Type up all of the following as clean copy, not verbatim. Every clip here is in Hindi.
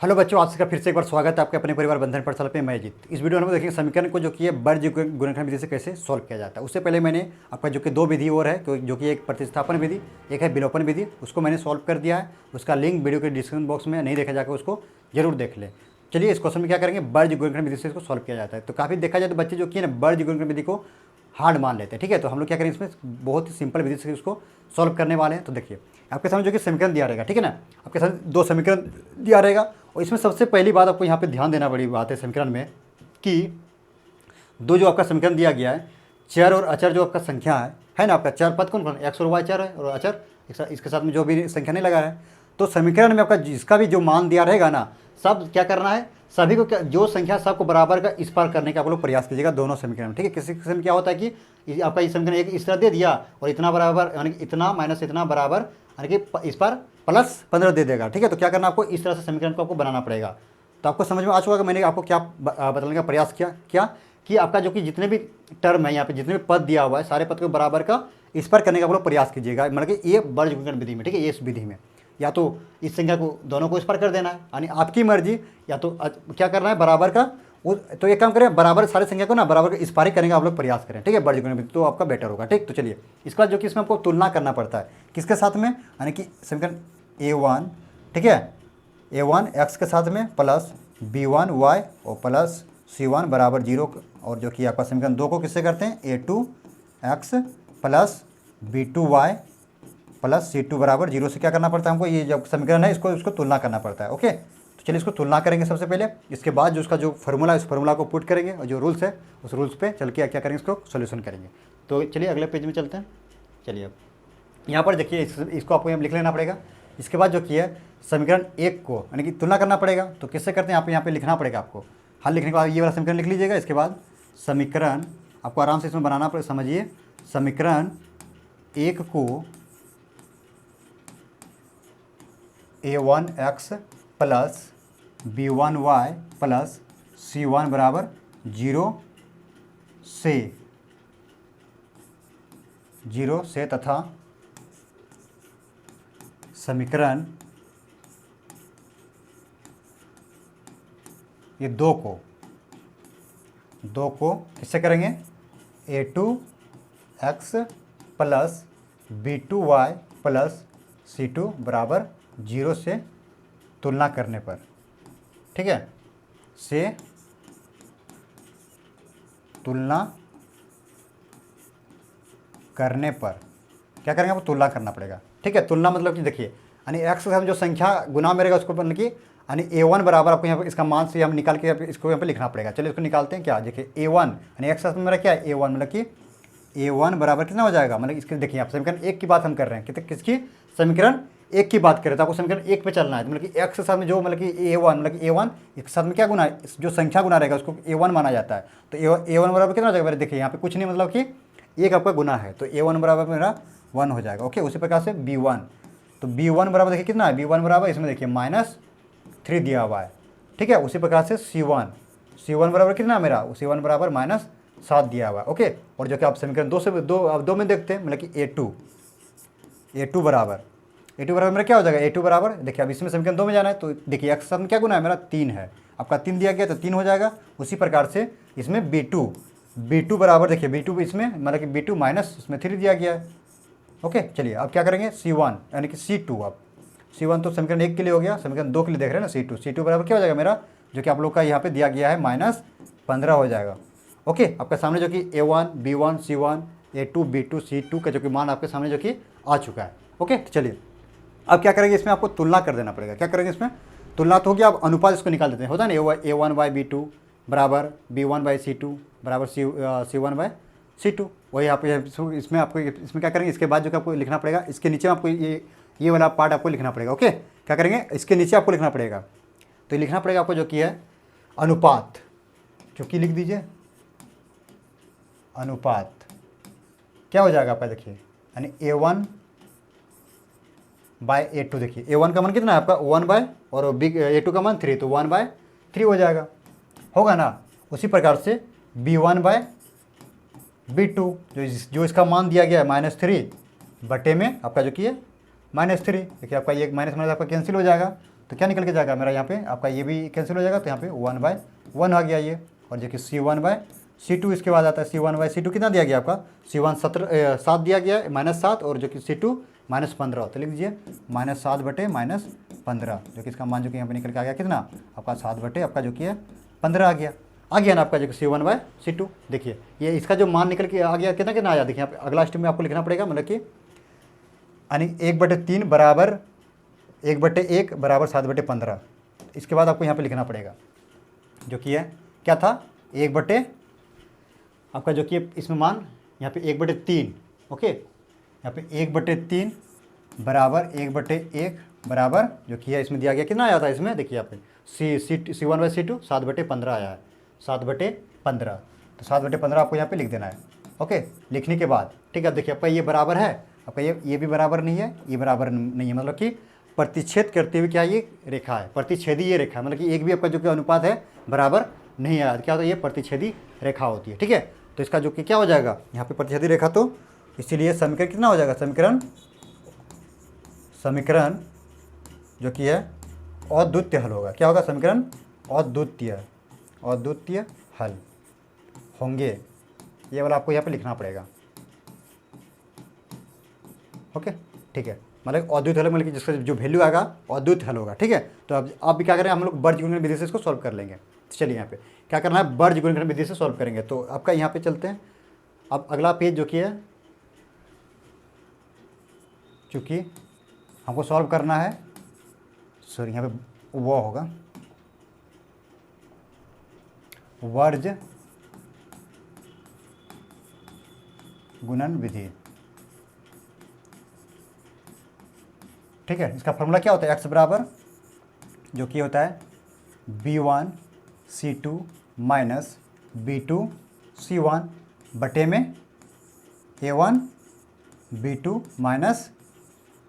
हेलो बच्चों, आज का फिर से एक बार स्वागत है आपके अपने परिवार बंधन पाठशाला पे। मैं जीत। इस वीडियो में हम देखेंगे समीकरण को जो कि है बीजगणित गुणनखंड विधि से कैसे सॉल्व किया जाता है। उससे पहले मैंने आपका जो कि दो विधि और है जो कि एक प्रतिस्थापन विधि, एक है विलोपन विधि, उसको मैंने सॉल्व कर दिया है। उसका लिंक वीडियो के डिस्क्रिप्शन बॉक्स में नहीं देखा जाकर उसको जरूर देख लें। चलिए इस क्वेश्चन में क्या करेंगे, बीजगणित गुणनखंड विधि से इसको सॉल्व किया जाता है। तो काफ़ी देखा जाए तो बच्चे जो कि है ना बीजगणित गुणनखंड विधि को हार्ड मान लेते हैं। ठीक है, तो हम लोग क्या करेंगे, इसमें बहुत ही सिंपल विधि से उसको सॉल्व करने वाले हैं। तो देखिए आपके सामने जो कि समीकरण दिया रहेगा, ठीक है ना, आपके सामने दो समीकरण दिया रहेगा। और इसमें सबसे पहली बात आपको यहाँ पे ध्यान देना बड़ी बात है समीकरण में कि दो जो आपका समीकरण दिया गया है, चर और अचर जो आपका संख्या है ना, आपका चर पद कौन कौन, एक्स और वाई चर है, और अचर इसके साथ में जो भी संख्या नहीं लगा है। तो समीकरण में आपका जिसका भी जो मान दिया रहेगा ना, सब क्या करना है, सभी को जो संख्या सबको बराबर का इस पार करने का आप लोग प्रयास कीजिएगा दोनों समीकरण में। ठीक है, किसी किसी में क्या होता है कि आपका इस समीकरण एक इस तरह दे दिया और इतना बराबर यानी कि इतना माइनस इतना बराबर यानी कि इस पर प्लस 15 दे देगा। ठीक है, तो क्या करना आपको, इस तरह से समीकरण को आपको बनाना पड़ेगा। तो आपको समझ में आ चुका कि मैंने आपको क्या बताने का प्रयास किया, क्या कि आपका जो कि जितने भी टर्म है यहाँ पे, जितने भी पद दिया हुआ है, सारे पद को बराबर का इस पर करने का आप लोग प्रयास कीजिएगा। मतलब कि ये बीजगणित विधि में, ठीक है, ये इस विधि में या तो इस संख्या को दोनों को इस पर कर देना है, यानी आपकी मर्जी, या तो क्या करना है बराबर का तो एक काम करें, बराबर सारे संख्या को ना बराबर का इस पार ही करेंगे आप लोग प्रयास करें। ठीक है, बीजगणित विधि तो आपका बेटर होगा। ठीक, तो चलिए इसके बाद जो कि इसमें आपको तुलना करना पड़ता है किसके साथ में, यानी कि समीकरण A1, ठीक है, A1 x के साथ में प्लस B1 y और प्लस C1 बराबर 0, और जो कि आपका समीकरण 2 को किससे करते हैं, A2 x plus B2 y plus C2 बराबर 0 से क्या करना पड़ता है हमको, ये जो समीकरण है इसको तुलना करना पड़ता है। ओके, तो चलिए इसको तुलना करेंगे सबसे पहले। इसके बाद जो उसका जो फार्मूला है, उस फार्मूला को पुट करेंगे और जो रूल्स है उस रूल्स पे चल के क्या करेंगे, इसको सोल्यूशन करेंगे। तो चलिए अगले पेज में चलते हैं। चलिए अब यहाँ पर देखिए इसको आपको यहाँ लिख लेना पड़ेगा। इसके बाद जो कि है समीकरण 1 को यानी कि तुलना करना पड़ेगा। तो किससे करते हैं, आप यहाँ पे लिखना पड़ेगा आपको। हल लिखने के बाद ये वाला समीकरण लिख लीजिएगा। इसके बाद समीकरण आपको आराम से इसमें बनाना पड़ेगा। समझिए, समीकरण 1 को A1x plus B1y plus C1 बराबर 0 से तथा समीकरण ये दो को किससे करेंगे, A2x plus B2y plus C2 बराबर 0 से तुलना करने पर, ठीक है, से तुलना करने पर क्या करेंगे, आपको तुलना करना पड़ेगा। ठीक है, तुलना मतलब कि देखिए यानी एक्स के साथ जो संख्या गुना में रहेगा उसको मतलब कि यानी A1 बराबर आपको यहाँ पर इसका मान से हम निकाल के इसको यहाँ पे लिखना पड़ेगा। चलिए इसको निकालते हैं। क्या देखिए A1 यानी एक्स के साथ मेरा क्या है A1, मतलब कि A1 बराबर कितना हो जाएगा, मतलब इसके देखिए आप समीकरण 1 की बात हम कर रहे हैं, किसकी, समीकरण 1 की बात करें तो आपको समीकरण 1 पे चलना है। मतलब कि एक्स के साथ में जो मतलब कि A1 मतलब कि A1 इसके साथ में क्या गुना है, जो संख्या गुना रहेगा उसको A1 माना जाता है। तो A1 बराबर कितना हो जाएगा, देखिए यहाँ पे कुछ नहीं, मतलब कि एक आपका गुना है, तो A1 बराबर मेरा 1 हो जाएगा। ओके, उसी प्रकार से B1, तो B1 बराबर देखिए कितना है, B1 बराबर इसमें देखिए -3 दिया हुआ है। ठीक है, उसी प्रकार से C1 बराबर कितना है मेरा, C1 बराबर -7 दिया हुआ है। ओके, और जो कि आप समीकरण 2 में देखते हैं, मतलब कि A2 बराबर मेरा क्या हो जाएगा, A2 बराबर देखिए अब इसमें समीकरण 2 में जाना है, तो देखिए एक्स साथ में क्या गुना है मेरा 3 है, आपका 3 दिया गया तो 3 हो जाएगा। उसी प्रकार से इसमें B2 बराबर देखिए B2 इसमें मतलब कि B2 माइनस इसमें 3 दिया गया है। ओके, चलिए अब क्या करेंगे, C1 यानी कि C2, अब C1 तो समीकरण 1 के लिए हो गया, समीकरण 2 के लिए देख रहे हैं ना, C2 बराबर क्या हो जाएगा मेरा, जो कि आप लोग का यहाँ पे दिया गया है -15 हो जाएगा। ओके, आपके सामने जो कि A1 B1 C1 A2 B2 C2 का जो कि मान आपके सामने जो कि आ चुका है। ओके, तो चलिए अब क्या करेंगे, इसमें आपको तुलना कर देना पड़ेगा। क्या करेंगे इसमें तुलना तो हो गया, अब अनुपात इसको निकाल देते हैं। होता है ना A1 बाई B2 बराबर B1 बाई C2 बराबर C1 बाई C2। वही आप इसमें आपको इसमें क्या करेंगे, इसके बाद जो कि आपको लिखना पड़ेगा, इसके नीचे आपको ये वाला पार्ट आपको लिखना पड़ेगा। ओके, क्या करेंगे, इसके नीचे आपको लिखना पड़ेगा, तो लिखना पड़ेगा आपको जो कि है अनुपात, जो कि लिख दीजिए अनुपात क्या हो जाएगा आपका, देखिए यानी A1 बाय A2, देखिए A1 का मान कितना है आपका 1 बाय और A2 का मान 3, तो 1/3 हो जाएगा, होगा ना। उसी प्रकार से B1 बाय B2 जो इसका मान दिया गया है -3 बटे में आपका जो कि है -3, देखिए आपका ये माइनस आपका कैंसिल हो जाएगा, तो क्या निकल के जाएगा मेरा यहाँ पे आपका ये भी कैंसिल हो जाएगा, तो यहाँ पे 1/1 आ गया ये। और जो कि C1/C2 इसके बाद आता है। C1/C2 कितना दिया गया आपका, C1 7 दिया गया है, -7, और जो कि C2 -15। तो लिख दीजिए -7/-15, जो कि इसका मान जो कि यहाँ पे निकल के आ गया कितना आपका 7/ आपका जो कि है 15 आ गया ना आपका जो कि C1/C2। देखिए ये इसका जो मान निकल के आ गया कितना कितना आया, देखिए यहाँ पे अगला स्टेप में आपको लिखना पड़ेगा, मतलब कि यानी 1/3 बराबर 1/1 बराबर 7/15। इसके बाद आपको यहाँ पे लिखना पड़ेगा जो कि है क्या था, 1/ आपका जो कि इसमें मान यहाँ पे 1/3, ओके, यहाँ पे 1/3 बराबर 1/1 बराबर जो कि है इसमें दिया गया कितना आया था, इसमें देखिए यहाँ पे C1/C2 7/15 आया है, 7/15। तो 7/15 आपको यहाँ पे लिख देना है, ओके। लिखने के बाद ठीक है, देखिए आपका ये बराबर है, आपका ये भी बराबर नहीं है, ये बराबर नहीं है, मतलब कि प्रतिच्छेद करते हुए क्या ये रेखा है, प्रतिच्छेदी ये रेखा, मतलब कि एक भी आपका जो कि अनुपात है बराबर नहीं आया, क्या होता है, ये प्रतिच्छेदी रेखा होती है, ठीक है। तो इसका जो कि क्या हो जाएगा यहाँ पे प्रतिच्छेदी रेखा, तो इसीलिए समीकरण कितना हो जाएगा, समीकरण जो कि है अद्वितीय हल होगा। क्या होगा, समीकरण अद्वितीय हल होंगे, ये वाला आपको यहाँ पे लिखना पड़ेगा, ओके, ठीक है। मतलब अद्वितीय हल मतलब कि जिसका जो वैल्यू आएगा अद्वितीय हल होगा, ठीक है। तो अब भी क्या करें, हम लोग बीजगणित विधि से इसको सॉल्व कर लेंगे। चलिए यहाँ पे क्या करना है, बीजगणित विधि से सॉल्व करेंगे। तो आपका यहाँ पे चलते हैं, अब अगला पेज जो कि है, चूँकि हमको सॉल्व करना है, सॉरी यहाँ पे वो होगा वर्ज गुणन विधि, ठीक है। इसका फॉर्मूला क्या होता है, x बराबर जो कि होता है B1C2 माइनस B2C1 बटे में A1 B2 माइनस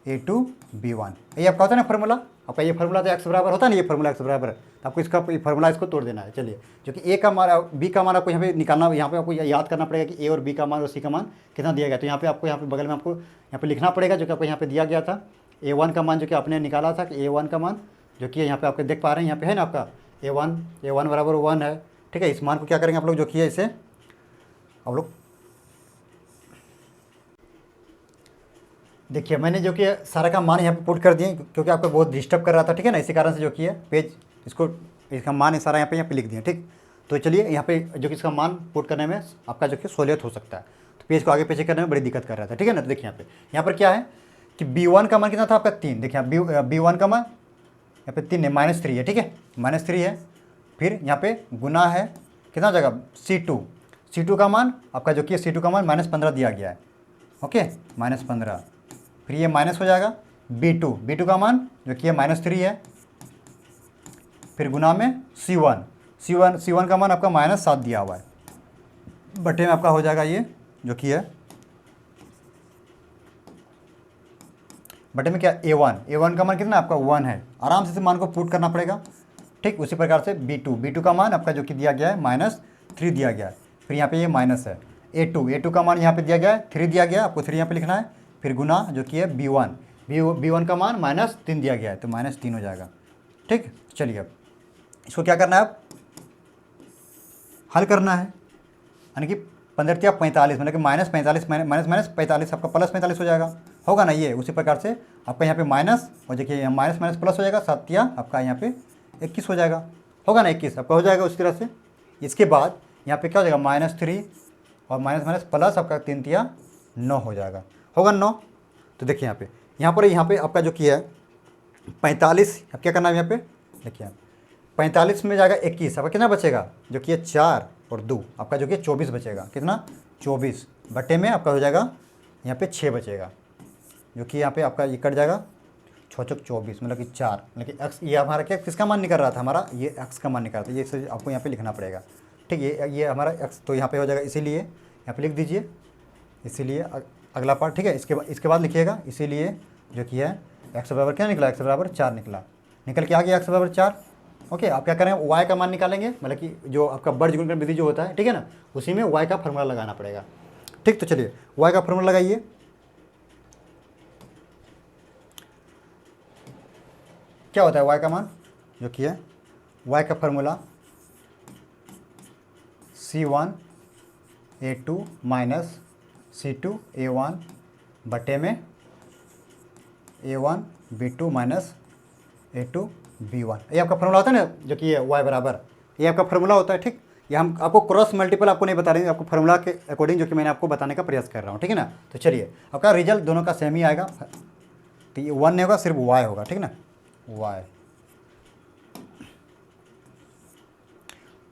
A2B1। ये आपका होता है ना फॉर्मूला, आपका ये फॉर्मूला तो x बराबर होता है ना, ये फॉर्मूला x बराबर है, तो आपको इसका फॉर्मूला इसको तोड़ देना है। चलिए, जो कि a का मान b का मान आपको यहाँ पे निकालना, यहाँ पे आपको याद करना पड़ेगा कि a और b का मान और c का मान कितना दिया गया। तो यहाँ पे आपको यहाँ पे बगल में आपको यहाँ पे लिखना पड़ेगा, जो कि आपको यहाँ पे दिया गया था a1 का मान, जो कि आपने निकाला था कि a1 का मान जो कि यहाँ पे आपके देख पा रहे हैं, यहाँ पे है ना आपका a1 बराबर 1 है, ठीक है। इस मान को क्या करेंगे आप लोग, जो कि है इसे आप लोग देखिए, मैंने जो कि सारा का मान यहाँ पे पुट कर दिए क्योंकि आपको बहुत डिस्टर्ब कर रहा था, ठीक है ना, इसी कारण से जो कि है पेज इसको इसका मान सारा यहाँ पे लिख दिए, ठीक। तो चलिए यहाँ पे जो कि इसका मान पुट करने में आपका जो कि सहूलियत हो सकता है, तो पेज को आगे पीछे करने में बड़ी दिक्कत कर रहा था, ठीक है ना। तो देखिए यहाँ पर क्या है कि B1 का मान कितना था आपका 3, देखिए B1 का मान यहाँ पे 3 है, -3 है, ठीक है, -3 है। फिर यहाँ पे गुना है कितना हो जाएगा C2 का मान आपका जो कि C2 का मान -15 दिया गया है, ओके, -15। फिर ये माइनस हो जाएगा B2 का मान जो कि -3 है, फिर गुना में C1 का मान आपका -7 दिया हुआ है, बटे में आपका हो जाएगा ये जो कि है बटे में क्या A1 का मान कितना आपका 1 है, आराम से इस मान को पुट करना पड़ेगा, ठीक। उसी प्रकार से B2 का मान आपका जो कि दिया गया है -3 दिया गया है, फिर यहाँ पे ये माइनस है A2 का मान यहाँ पे दिया गया है 3 दिया गया है, आपको 3 यहाँ पे लिखना है, फिर गुना जो कि है B1 का मान -3 दिया गया है, तो -3 हो जाएगा, ठीक। चलिए अब इसको क्या करना है, अब हल करना है, यानी कि 15 45 मतलब कि -45 -45 आपका +45 हो जाएगा, होगा ना ये। उसी प्रकार से आपका यहाँ पे माइनस और देखिए माइनस प्लस हो जाएगा, 7 आपका यहाँ पे 21 हो जाएगा, होगा ना 21 आपका हो जाएगा उसी तरह से। इसके बाद यहाँ पे क्या हो जाएगा -3 और माइनस प्लस आपका 3 9 हो जाएगा, होगा 9। तो देखिए यहाँ पे आपका जो कि है 45, अब क्या करना है यहाँ पे देखिए 45 में जाएगा 21, आपका कितना बचेगा जो कि 4 और 2 आपका जो कि 24 बचेगा, कितना 24 बटे में आपका हो जाएगा यहाँ पे 6 बचेगा, जो कि यहाँ पे आपका ये कट जाएगा 6 चौक 24 मतलब कि 4, मतलब कि एक्स, ये हमारा क्या किसका मान निकल रहा था, हमारा ये एक्स का मान निकल रहा था, ये आपको यहाँ पे लिखना पड़ेगा, ठीक। ये हमारा एक्स, तो यहाँ पे हो जाएगा, इसीलिए यहाँ पे लिख दीजिए, इसीलिए अगला पार्ट, ठीक है। इसके बाद लिखिएगा, इसीलिए जो कि है एक्स बराबर क्या निकला, एक्स बराबर 4 निकल के आ गया एक्स बराबर 4, ओके। आप क्या करेंगे, वाई का मान निकालेंगे, मतलब कि जो आपका बीजगणित विधि जो होता है, ठीक है ना, उसी में वाई का फॉर्मूला लगाना पड़ेगा, ठीक। तो चलिए वाई का फॉर्मूला लगाइए, क्या होता है y का मान जो कि है y का फार्मूला C1A2 माइनस C2A1 बटे में A1B2 माइनस A2B1, ये आपका फार्मूला होता है ना, जो कि ये y बराबर, ये आपका फार्मूला होता है। ठीक, ये हम आपको क्रॉस मल्टीपल आपको नहीं बता रहे हैं, आपको फार्मूला के अकॉर्डिंग जो कि मैंने आपको बताने का प्रयास कर रहा हूँ। ठीक है ना, तो चलिए आपका रिजल्ट दोनों का सेम ही आएगा, तो ये 1 नहीं होगा, सिर्फ y होगा। ठीक है ना, y।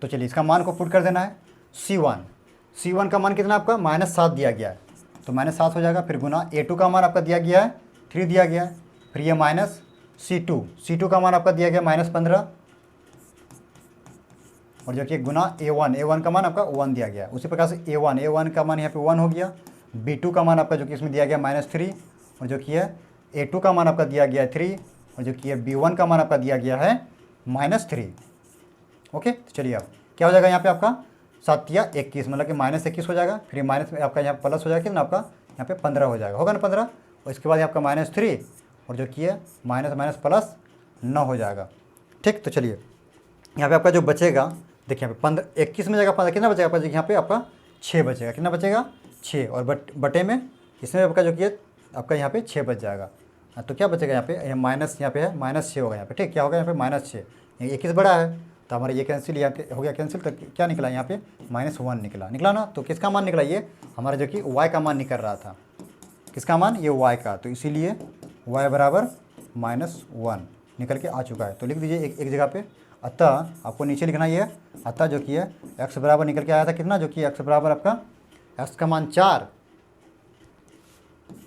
तो चलिए इसका मान को पुट कर देना है। C1 का मान कितना आपका -7 दिया गया है, तो -7 हो जाएगा। फिर गुना A2 का मान आपका दिया गया है 3 दिया गया है। फिर ये माइनस C2 का मान आपका दिया गया -15, और जो कि गुना A1 का मान आपका 1 दिया गया है। उसी प्रकार से A1 का मान यहाँ पे 1 हो गया। B2 का मान आपका जो कि इसमें दिया गया -3, और जो कि है A2 का मान आपका दिया गया है 3, और जो कि है B1 का मान आपका दिया गया है -3। ओके, तो चलिए अब क्या हो जाएगा यहाँ पे आपका 7 या 21, मतलब कि -21 हो जाएगा। फिर माइनस में आपका यहाँ प्लस हो जाएगा कितना, आपका यहाँ पे 15 हो जाएगा, होगा ना 15। और इसके बाद आपका -3, और जो कि है माइनस प्लस 9 हो जाएगा। ठीक, तो चलिए यहाँ पे आपका जो बचेगा, देखिए यहाँ पे 21 में जाएगा 15, कितना बचेगा आपका, यहाँ पे आपका 6 बचेगा। कितना बचेगा 6, और बटे में इसमें आपका जो कि है आपका यहाँ पे 6 बच जाएगा। तो क्या बचेगा यहाँ पे, माइनस यहाँ पे है -6 होगा यहाँ पे। ठीक, क्या होगा यहाँ पे -6, 21 बड़ा है, तो हमारा ये कैंसिल यहाँ पे हो गया कैंसिल। तो क्या निकला यहाँ पे -1 निकला ना। तो किसका मान निकला, ये हमारा जो कि y का मान निकल रहा था। किसका मान, ये y का, तो इसीलिए y बराबर -1 निकल के आ चुका है। तो लिख दीजिए एक जगह पे। अतः आपको नीचे लिखना ये है, अतः जो कि है x बराबर निकल के आया था कितना, जो कि x बराबर आपका x का मान 4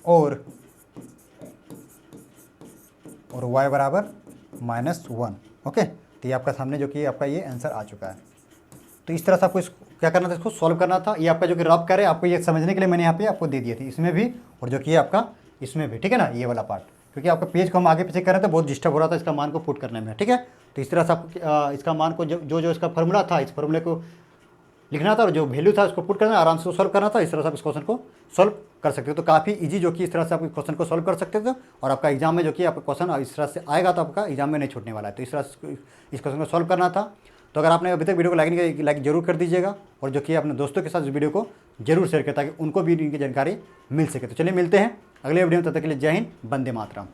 और y बराबर -1। ओके, तो ये आपका सामने जो कि आपका ये आंसर आ चुका है। तो इस तरह से आपको क्या करना था, इसको सॉल्व करना था। ये आपका जो कि रब करे आपको ये समझने के लिए मैंने यहाँ पे आपको दे दिए थे, इसमें भी और जो कि आपका इसमें भी। ठीक है ना, ये वाला पार्ट, क्योंकि आपका पेज को हम आगे पीछे कर रहे थे, बहुत डिस्टर्ब हो रहा था इसका मान को पुट करने में। ठीक है, तो इस तरह से आपको इसका मान को जो इसका फार्मूला था, इस फार्मूले को लिखना था, और जो वैल्यू था उसको पुट करना, आराम से सॉल्व करना था। इस तरह से आप इस क्वेश्चन को सॉल्व कर सकते हो। तो काफ़ी इजी जो कि इस तरह से आप क्वेश्चन को सॉल्व कर सकते थे, और आपका एग्जाम में जो कि आपका क्वेश्चन इस तरह से आएगा, तो आपका एग्जाम में नहीं छूटने वाला है। तो इस तरह से इस क्वेश्चन को सॉल्व करना था। तो अगर आपने अभी तक वीडियो को लाइक जरूर कर दीजिएगा, और जो कि अपने दोस्तों के साथ इस वीडियो को जरूर शेयर करें, ताकि उनको भी इनकी जानकारी मिल सके। तो चलिए मिलते हैं अगले वीडियो में, तब तक के लिए जय हिंद, वंदे मातरम।